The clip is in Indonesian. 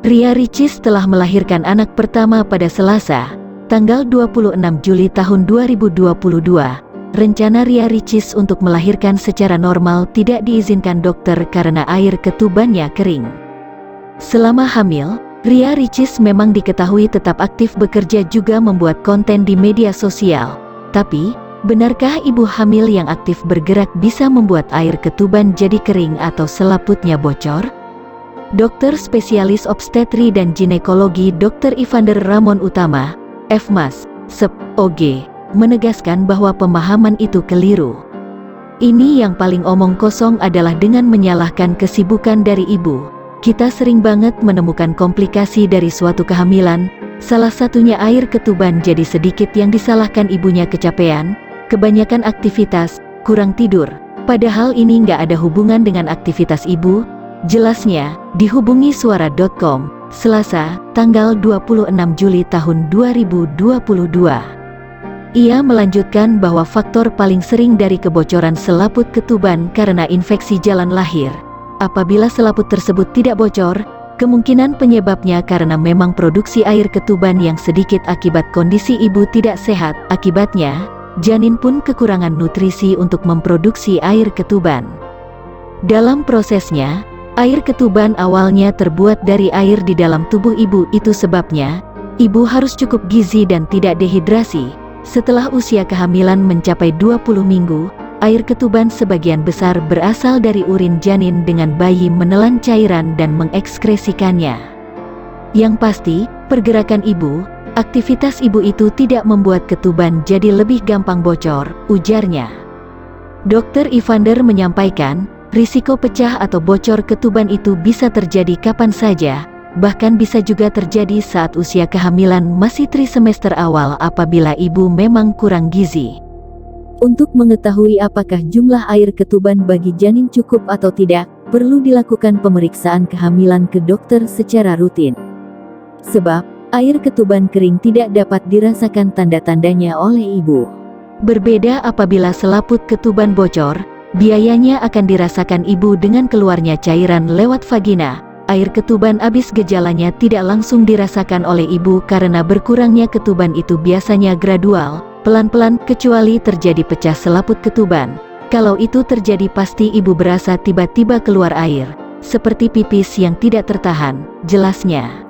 Ria Ricis telah melahirkan anak pertama pada Selasa, tanggal 26 Juli tahun 2022. Rencana Ria Ricis untuk melahirkan secara normal tidak diizinkan dokter karena air ketubannya kering. Selama hamil, Ria Ricis memang diketahui tetap aktif bekerja juga membuat konten di media sosial. Tapi, benarkah ibu hamil yang aktif bergerak bisa membuat air ketuban jadi kering atau selaputnya bocor? Dokter spesialis obstetri dan ginekologi Dr. Evander Ramon Utama, FMAS, Sep. OG, menegaskan bahwa pemahaman itu keliru. Ini yang paling omong kosong adalah dengan menyalahkan kesibukan dari ibu. Kita sering banget menemukan komplikasi dari suatu kehamilan, salah satunya air ketuban jadi sedikit yang disalahkan ibunya kecapean, kebanyakan aktivitas, kurang tidur. Padahal ini nggak ada hubungan dengan aktivitas ibu, jelasnya, dihubungi suara.com, Selasa, tanggal 26 Juli tahun 2022. Ia melanjutkan bahwa faktor paling sering dari kebocoran selaput ketuban karena infeksi jalan lahir. Apabila selaput tersebut tidak bocor, kemungkinan penyebabnya karena memang produksi air ketuban yang sedikit akibat kondisi ibu tidak sehat. Akibatnya, janin pun kekurangan nutrisi untuk memproduksi air ketuban. Dalam prosesnya, air ketuban awalnya terbuat dari air di dalam tubuh ibu, itu sebabnya, ibu harus cukup gizi dan tidak dehidrasi. Setelah usia kehamilan mencapai 20 minggu, air ketuban sebagian besar berasal dari urin janin dengan bayi menelan cairan dan mengekskresikannya. Yang pasti, pergerakan ibu, aktivitas ibu itu tidak membuat ketuban jadi lebih gampang bocor, ujarnya. Dr. Evander menyampaikan, risiko pecah atau bocor ketuban itu bisa terjadi kapan saja, bahkan bisa juga terjadi saat usia kehamilan masih trimester awal apabila ibu memang kurang gizi. Untuk mengetahui apakah jumlah air ketuban bagi janin cukup atau tidak, perlu dilakukan pemeriksaan kehamilan ke dokter secara rutin. Sebab, air ketuban kering tidak dapat dirasakan tanda-tandanya oleh ibu. Berbeda apabila selaput ketuban bocor, biayanya akan dirasakan ibu dengan keluarnya cairan lewat vagina. Air ketuban abis gejalanya tidak langsung dirasakan oleh ibu karena berkurangnya ketuban itu biasanya gradual, pelan-pelan, kecuali terjadi pecah selaput ketuban. Kalau itu terjadi pasti ibu berasa tiba-tiba keluar air, seperti pipis yang tidak tertahan, jelasnya.